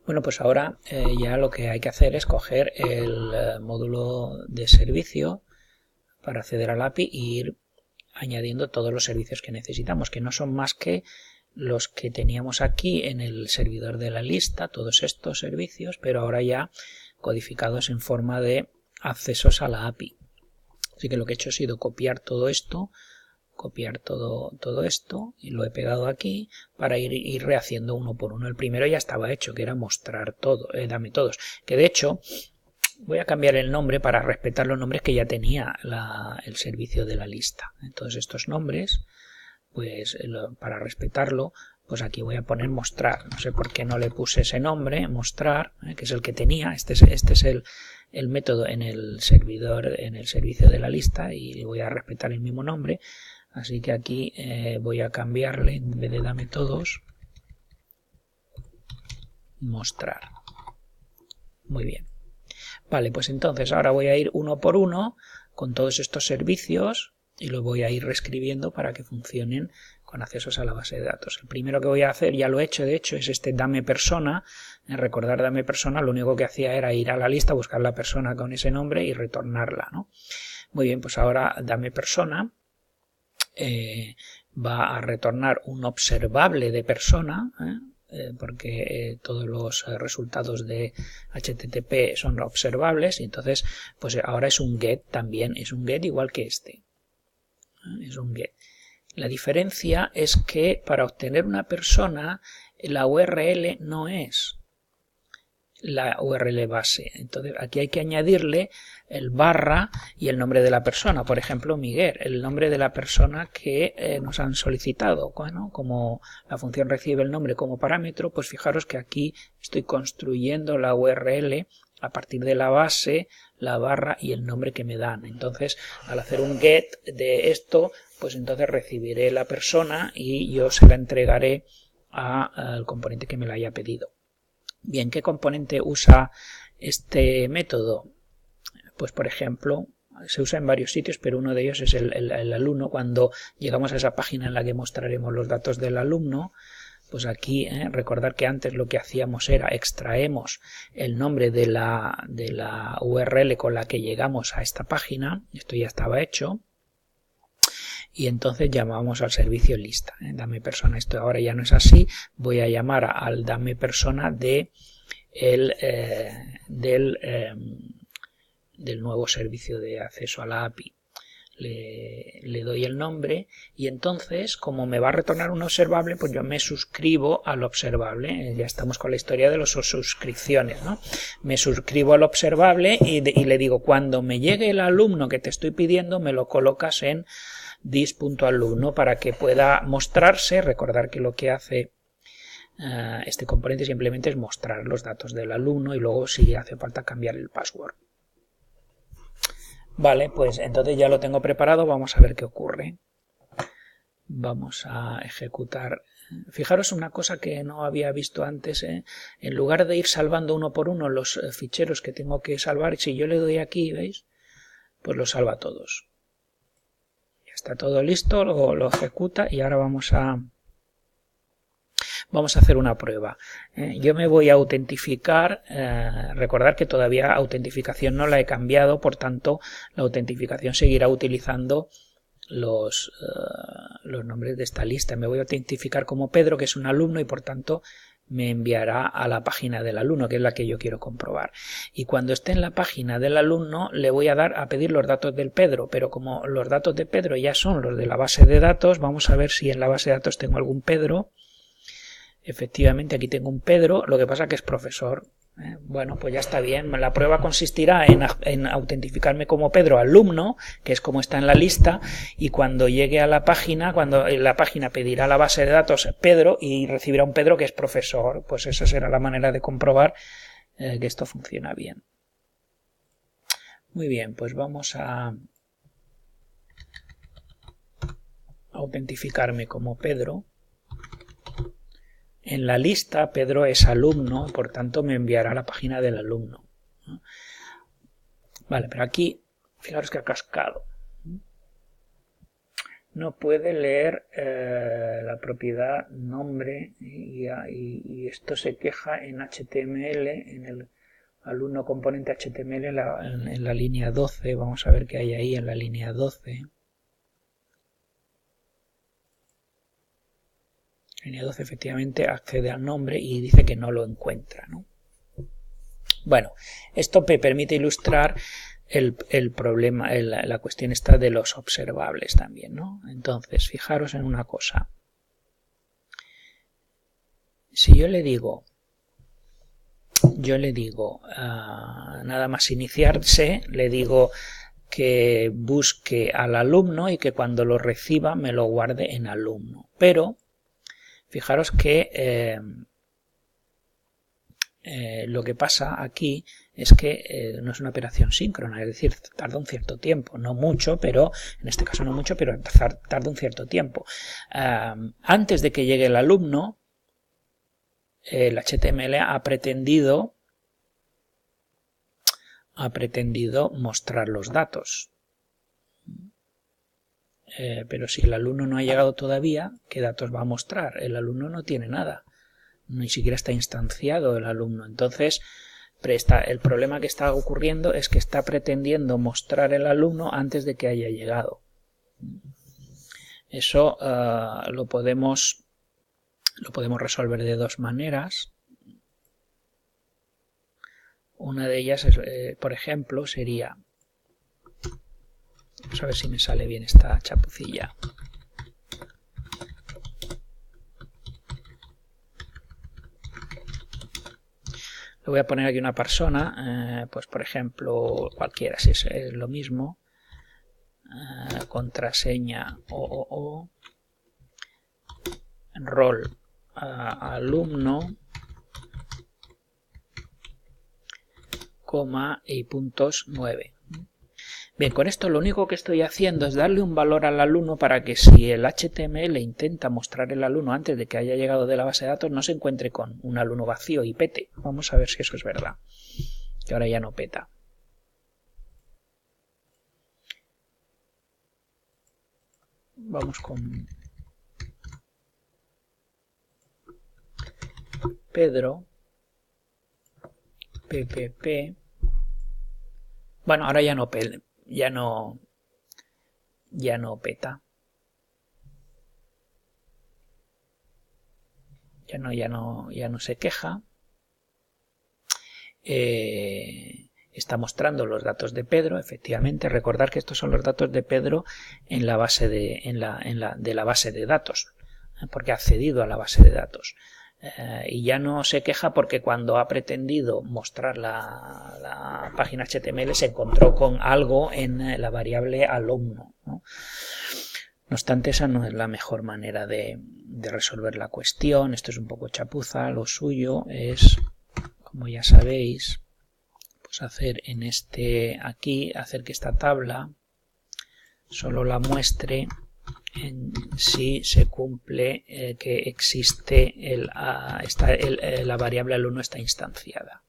Bueno, pues ahora ya lo que hay que hacer es coger el módulo de servicio para acceder al API e ir añadiendo todos los servicios que necesitamos, que no son más que los que teníamos aquí en el servidor de la lista, todos estos servicios, pero ahora ya codificados en forma de accesos a la API. Así que lo que he hecho ha sido copiar todo esto, copiar todo esto y lo he pegado aquí para ir rehaciendo uno por uno. El primero ya estaba hecho, que era mostrar todo, dame todos, que de hecho voy a cambiar el nombre para respetar los nombres que ya tenía el servicio de la lista. Entonces estos nombres, pues para respetarlo, pues aquí voy a poner mostrar. No sé por qué no le puse ese nombre, mostrar, que es el que tenía. Este es el método en el servidor, en el servicio de la lista, y voy a respetar el mismo nombre. Así que aquí voy a cambiarle, en vez de dame todos, mostrar. Muy bien. Vale, pues entonces ahora voy a ir uno por uno con todos estos servicios y los voy a ir reescribiendo para que funcionen con accesos a la base de datos. El primero que voy a hacer, ya lo he hecho de hecho, es este dame persona. Recordar dame persona, lo único que hacía era ir a la lista, buscar la persona con ese nombre y retornarla, ¿no? Muy bien, pues ahora dame persona va a retornar un observable de persona, porque todos los resultados de HTTP son observables, y entonces pues ahora es un get también, es un get igual que este, es un get. La diferencia es que para obtener una persona la URL no es la URL base, entonces aquí hay que añadirle el barra y el nombre de la persona, por ejemplo Miguel, el nombre de la persona que nos han solicitado. Bueno, como la función recibe el nombre como parámetro, pues fijaros que aquí estoy construyendo la URL a partir de la base, la barra y el nombre que me dan. Entonces al hacer un get de esto, pues entonces recibiré la persona y yo se la entregaré al componente que me la haya pedido. Bien, ¿qué componente usa este método? Pues por ejemplo, se usa en varios sitios, pero uno de ellos es el alumno. Cuando llegamos a esa página en la que mostraremos los datos del alumno, pues aquí recordar que antes lo que hacíamos era extraemos el nombre de la URL con la que llegamos a esta página. Esto ya estaba hecho. Y entonces llamamos al servicio lista, dame persona. Esto ahora ya no es así, voy a llamar al dame persona del nuevo servicio de acceso a la API. Le doy el nombre y entonces, como me va a retornar un observable, pues yo me suscribo al observable. Ya estamos con la historia de las suscripciones, ¿no? Me suscribo al observable y le digo, cuando me llegue el alumno que te estoy pidiendo, me lo colocas en dis.alumno para que pueda mostrarse. Recordar que lo que hace este componente simplemente es mostrar los datos del alumno y luego si hace falta cambiar el password. Vale, pues entonces ya lo tengo preparado, vamos a ver qué ocurre. Vamos a ejecutar. Fijaros una cosa que no había visto antes, en lugar de ir salvando uno por uno los ficheros que tengo que salvar, si yo le doy aquí, ¿veis? Pues lo salva todos. Está todo listo, lo ejecuta y ahora vamos a hacer una prueba. Yo me voy a autentificar, recordar que todavía autentificación no la he cambiado, por tanto la autentificación seguirá utilizando los nombres de esta lista. Me voy a autentificar como Pedro, que es un alumno, y por tanto me enviará a la página del alumno, que es la que yo quiero comprobar. Y cuando esté en la página del alumno le voy a pedir los datos del Pedro, pero como los datos de Pedro ya son los de la base de datos, vamos a ver si en la base de datos tengo algún Pedro. Efectivamente aquí tengo un Pedro, lo que pasa que es profesor. Bueno, pues ya está bien. La prueba consistirá en autentificarme como Pedro alumno, que es como está en la lista, y cuando llegue a la página, cuando la página pedirá la base de datos Pedro y recibirá un Pedro que es profesor, pues esa será la manera de comprobar que esto funciona bien. Muy bien, pues vamos a autentificarme como Pedro. En la lista Pedro es alumno, por tanto me enviará a la página del alumno. Vale, pero aquí, fijaros que ha cascado. no puede leer la propiedad nombre y esto se queja en HTML, en el alumno componente HTML en la línea 12. Vamos a ver qué hay ahí en la línea 12. La línea 12 efectivamente accede al nombre y dice que no lo encuentra, ¿no? Bueno, esto me permite ilustrar el problema, la cuestión está de los observables también, ¿no? Entonces, fijaros en una cosa. Si yo le digo nada más iniciarse, le digo que busque al alumno y que cuando lo reciba me lo guarde en alumno. Pero fijaros que lo que pasa aquí es que no es una operación síncrona, es decir, tarda un cierto tiempo, no mucho, pero en este caso no mucho, pero tarda un cierto tiempo. Antes de que llegue el alumno, el HTML ha pretendido mostrar los datos. Pero si el alumno no ha llegado todavía, ¿qué datos va a mostrar? El alumno no tiene nada. Ni siquiera está instanciado el alumno. Entonces, el problema que está ocurriendo es que está pretendiendo mostrar el alumno antes de que haya llegado. Eso lo podemos resolver de dos maneras. Una de ellas, por ejemplo, sería... Vamos a ver si me sale bien esta chapucilla. Le voy a poner aquí una persona, pues por ejemplo, cualquiera, si es lo mismo. Contraseña rol alumno, coma y puntos 9. Bien, con esto lo único que estoy haciendo es darle un valor al alumno para que si el HTML intenta mostrar el alumno antes de que haya llegado de la base de datos no se encuentre con un alumno vacío y pete. Vamos a ver si eso es verdad, que ahora ya no peta. Vamos con Pedro, PPP. Bueno, ahora ya no peta. Ya no peta. Ya no se queja. Está mostrando los datos de Pedro, efectivamente. Recordar que estos son los datos de Pedro en la base de la base de datos, porque ha accedido a la base de datos. Y ya no se queja porque cuando ha pretendido mostrar la página HTML se encontró con algo en la variable alumno, ¿no? No obstante, esa no es la mejor manera de resolver la cuestión. Esto es un poco chapuza. Lo suyo es, como ya sabéis, pues hacer hacer que esta tabla solo la muestre si se cumple que existe la variable alumno está instanciada.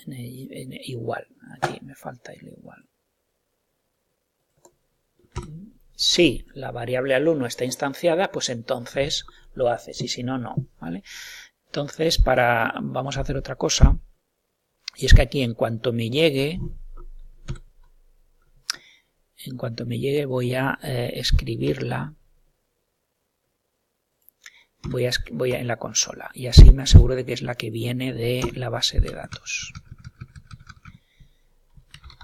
Igual, aquí me falta el igual. Si la variable alumno está instanciada, pues entonces lo haces, y si no, no, ¿vale? Entonces, vamos a hacer otra cosa, y es que aquí en cuanto me llegue voy a escribirla, voy en la consola y así me aseguro de que es la que viene de la base de datos.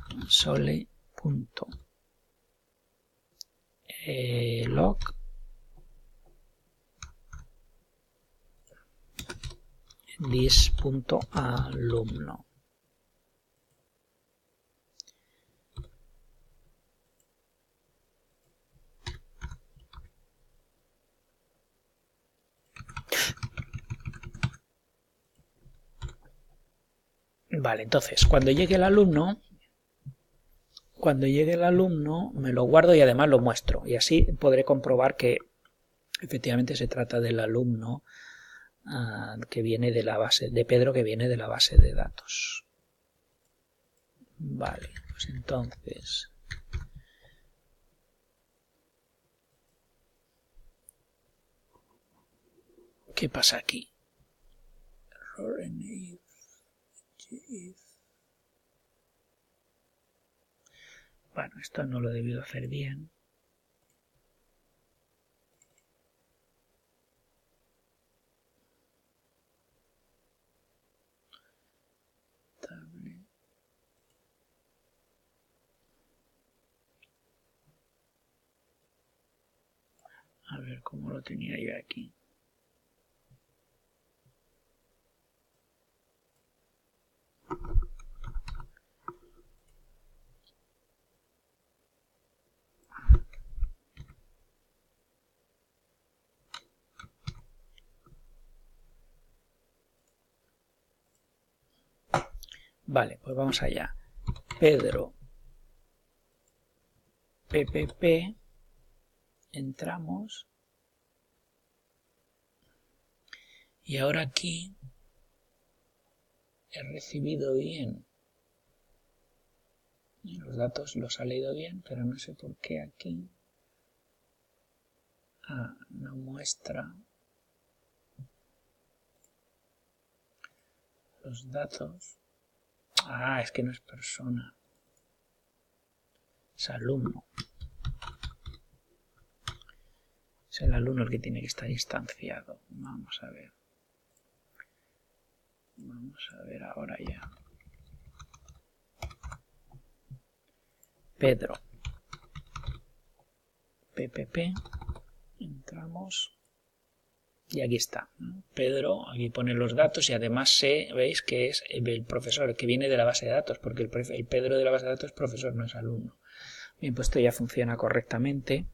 Console.log this.alumno. Vale, entonces, cuando llegue el alumno me lo guardo y además lo muestro. Y así podré comprobar que efectivamente se trata del alumno que viene de la base, de Pedro, que viene de la base de datos. Vale, pues entonces ¿qué pasa aquí? Error en if. Bueno, esto no lo he debido hacer bien. A ver cómo lo tenía yo aquí. Vale, pues vamos allá. Pedro PPP, entramos y ahora aquí he recibido bien. Los datos los ha leído bien, pero no sé por qué aquí no muestra los datos. Es que no es persona, es alumno. Es el alumno el que tiene que estar instanciado. Vamos a ver. Vamos a ver ahora ya. Pedro PPP, entramos y aquí está, ¿no? Pedro, aquí pone los datos y además veis que es el profesor que viene de la base de datos, porque el Pedro de la base de datos es profesor, no es alumno. Bien, pues esto ya funciona correctamente.